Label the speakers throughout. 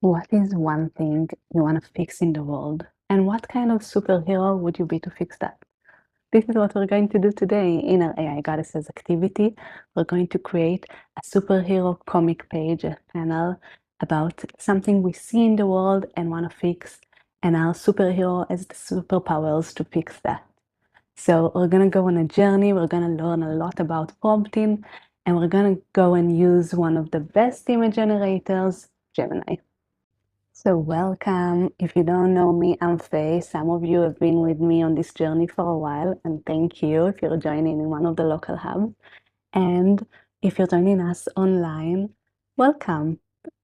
Speaker 1: What is one thing you want to fix in the world? And what kind of superhero would you be to fix that? This is what we're going to do today in our AI Goddesses activity. We're going to create a superhero comic page, a panel about something we see in the world and want to fix, and our superhero has the superpowers to fix that. So we're going to go on a journey. We're going to learn a lot about prompting, and we're going to go and use one of the best image generators, Gemini. So welcome. If you don't know me, I'm Faye. Some of you have been with me on this journey for a while, and thank you if you're joining in one of the local hubs. And if you're joining us online, welcome.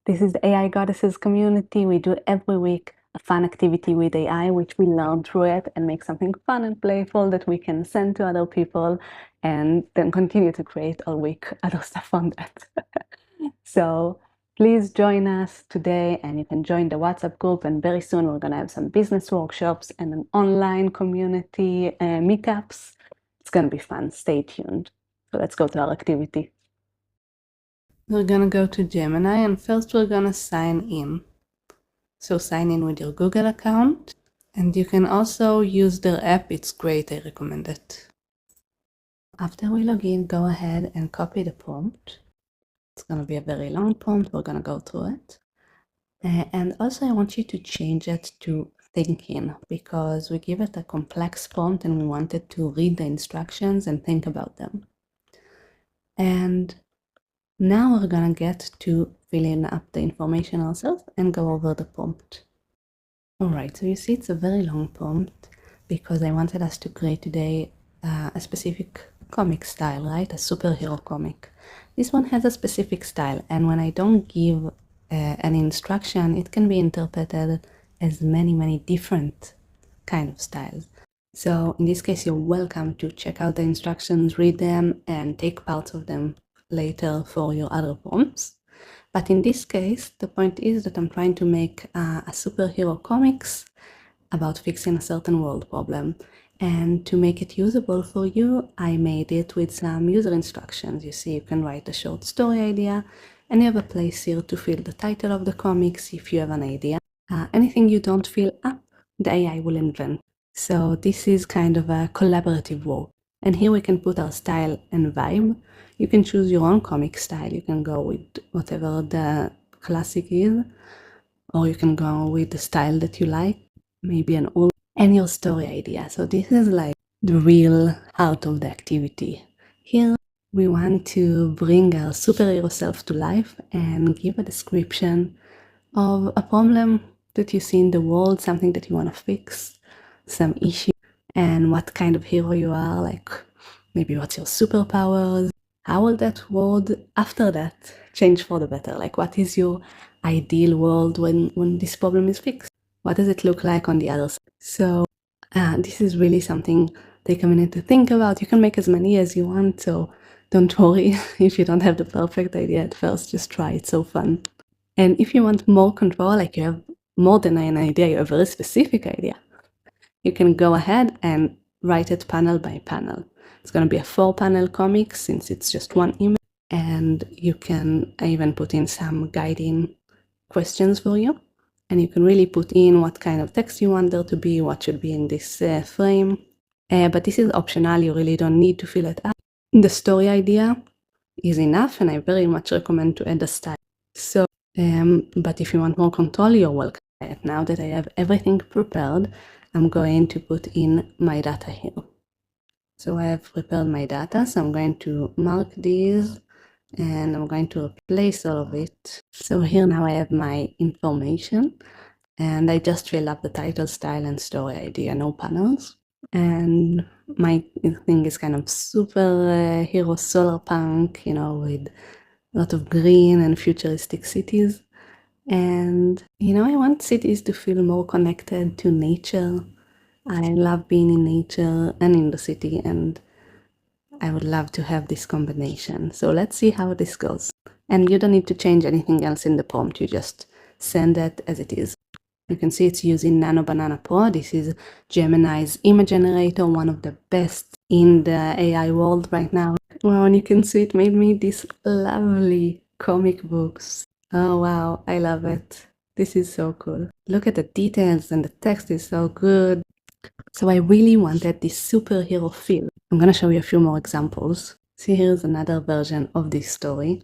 Speaker 1: This is the AI Goddesses community. We do every week a fun activity with AI, which we learn through it and make something fun and playful that we can send to other people and then continue to create all week other stuff on that. So please join us today, and you can join the WhatsApp group, and very soon we're going to have some business workshops and an online community meetups. It's going to be fun. Stay tuned. So let's go to our activity. We're going to go to Gemini, and first we're going to sign in. So sign in with your Google account, and you can also use their app. It's great. I recommend it. After we log in, go ahead and copy the prompt. It's going to be a very long prompt. We're going to go through it. And also I want you to change it to thinking, because we give it a complex prompt and we want it to read the instructions and think about them. And now we're going to get to filling up the information ourselves and go over the prompt. Alright, so you see it's a very long prompt because I wanted us to create today a specific comic style, right? A superhero comic. This one has a specific style, and when I don't give an instruction, it can be interpreted as many different kind of styles. So in this case, you're welcome to check out the instructions, read them, and take parts of them later for your other prompts. But in this case, the point is that I'm trying to make a superhero comics about fixing a certain world problem. And to make it usable for you, I made it with some user instructions. You see, you can write a short story idea, and you have a place here to fill the title of the comics if you have an idea. Anything you don't fill up, the AI will invent. So this is kind of a collaborative work. And here we can put our style and vibe. You can choose your own comic style. You can go with whatever the classic is, or you can go with the style that you like, maybe an old, and your story idea. So this is like the real heart of the activity. Here we want to bring our superhero self to life and give a description of a problem that you see in the world, something that you want to fix, some issue, and what kind of hero you are, like maybe what's your superpowers. How will that world after that change for the better? Like, what is your ideal world when this problem is fixed? What does it look like on the other side? So this is really something take a minute to think about. You can make as many as you want, so don't worry if you don't have the perfect idea at first. Just try. It's so fun. And if you want more control, like you have more than an idea, you have a very specific idea, you can go ahead and write it panel by panel. It's going to be a 4-panel comic since it's just one image, and you can even put in some guiding questions for you, and you can really put in what kind of text you want there to be, what should be in this frame. But this is optional. You really don't need to fill it up. The story idea is enough, and I very much recommend to add a style. So, but if you want more control, you're welcome. Now that I have everything prepared, I'm going to put in my data here. So I have prepared my data, so I'm going to mark these and I'm going to replace all of it. So here now I have my information, and I just fill up the title, style, and story idea, no panels. And my thing is kind of super hero solar punk, you know, with a lot of green and futuristic cities. And, you know, I want cities to feel more connected to nature. I love being in nature and in the city, and I would love to have this combination. So let's see how this goes. And you don't need to change anything else in the prompt. You just send it as it is. You can see it's using Nano Banana Pro. This is Gemini's image generator, one of the best in the AI world right now. Well, and you can see it made me these lovely comic books. Oh wow, I love it. This is so cool. Look at the details, and the text is so good. So I really wanted this superhero feel. I'm gonna show you a few more examples. See, here's another version of this story.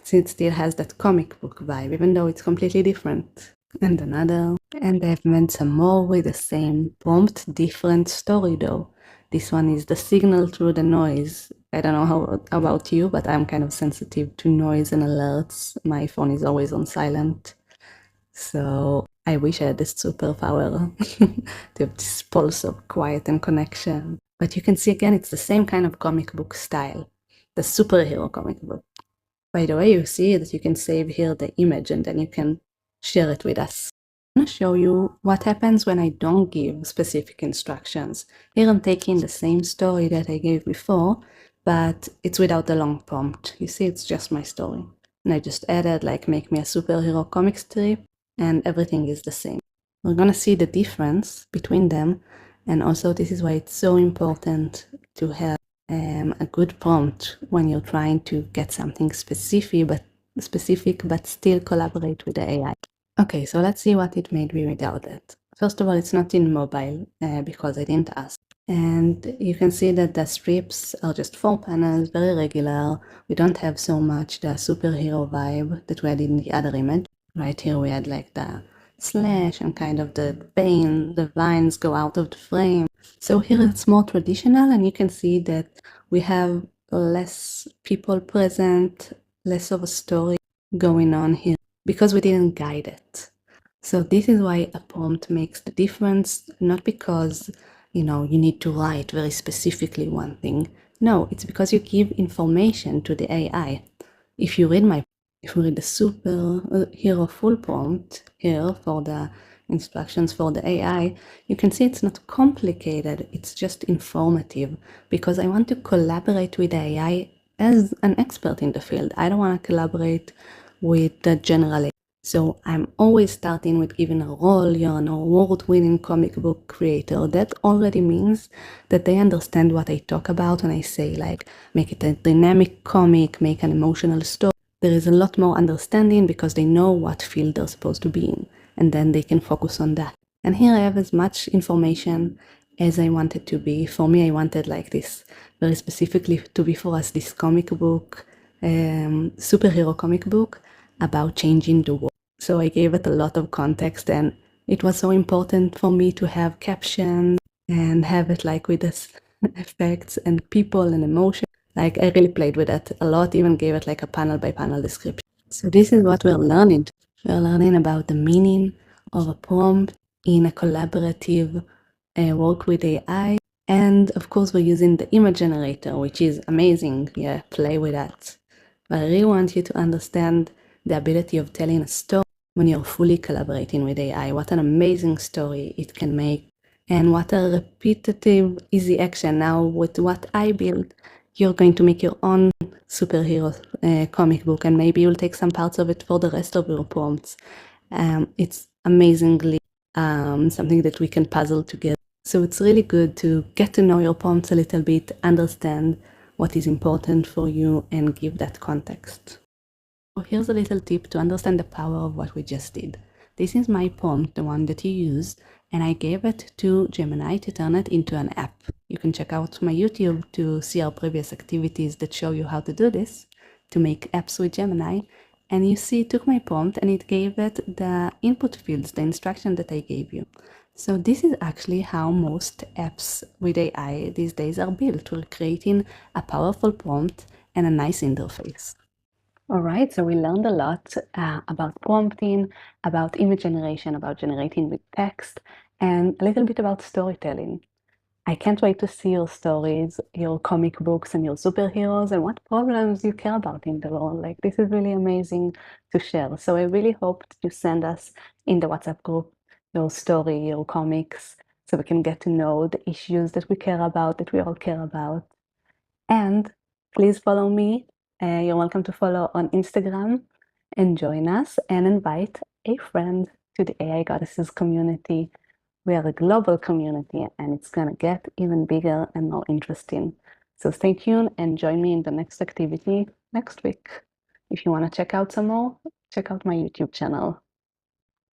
Speaker 1: See, it still has that comic book vibe, even though it's completely different. And another. And I've made some more with the same prompt, different story though. This one is the signal through the noise. I don't know how about you, but I'm kind of sensitive to noise and alerts. My phone is always on silent. So I wish I had this superpower to have this pulse of quiet and connection. But you can see again, it's the same kind of comic book style, the superhero comic book. By the way, you see that you can save here the image and then you can share it with us. I'm going to show you what happens when I don't give specific instructions. Here I'm taking the same story that I gave before, but it's without the long prompt. You see, it's just my story. And I just added like make me a superhero comic strip, and everything is the same. We're going to see the difference between them, and also this is why it's so important to have a good prompt when you're trying to get something specific but still collaborate with the AI. Okay, so let's see what it made me without it. First of all, it's not in mobile because I didn't ask. And you can see that the strips are just 4 panels, very regular. We don't have so much the superhero vibe that we had in the other image. Right here we had like the slash and kind of the vein, the vines go out of the frame. So here it's more traditional, and you can see that we have less people present, less of a story going on here because we didn't guide it. So this is why a prompt makes the difference, not because, you need to write very specifically one thing. No, it's because you give information to the AI. If you read the superhero full prompt here for the instructions for the AI, you can see it's not complicated, it's just informative, because I want to collaborate with the AI as an expert in the field. I don't want to collaborate with the general AI. So I'm always starting with giving a role. You're an award-winning comic book creator. That already means that they understand what I talk about when I say like, make it a dynamic comic, make an emotional story. There is a lot more understanding because they know what field they're supposed to be in, and then they can focus on that. And here I have as much information as I want it to be. For me, I wanted like this, very specifically to be for us, this comic book, superhero comic book about changing the world. So I gave it a lot of context, and it was so important for me to have captions and have it like with this effects and people and emotion. Like I really played with it a lot, even gave it like a panel by panel description. So this is what we're learning. We're learning about the meaning of a prompt in a collaborative work with AI. And of course, we're using the image generator, which is amazing. Yeah, play with that. But I really want you to understand the ability of telling a story when you're fully collaborating with AI. What an amazing story it can make. And what a repetitive, easy action. Now with what I build, you're going to make your own superhero comic book, and maybe you'll take some parts of it for the rest of your prompts. It's amazingly something that we can puzzle together. So it's really good to get to know your prompts a little bit, understand what is important for you, and give that context. So here's a little tip to understand the power of what we just did. This is my prompt, the one that you used, and I gave it to Gemini to turn it into an app. You can check out my YouTube to see our previous activities that show you how to do this, to make apps with Gemini. And you see, it took my prompt and it gave it the input fields, the instruction that I gave you. So this is actually how most apps with AI these days are built. We're creating a powerful prompt and a nice interface. All right, so we learned a lot about prompting, about image generation, about generating with text, and a little bit about storytelling. I can't wait to see your stories, your comic books, and your superheroes, and what problems you care about in the world. Like, this is really amazing to share. So I really hope that you send us in the WhatsApp group your story, your comics, so we can get to know the issues that we care about, that we all care about. And please follow me. You're welcome to follow on Instagram and join us and invite a friend to the AI Goddesses community. We are a global community and it's going to get even bigger and more interesting. So stay tuned and join me in the next activity next week. If you want to check out some more, check out my YouTube channel.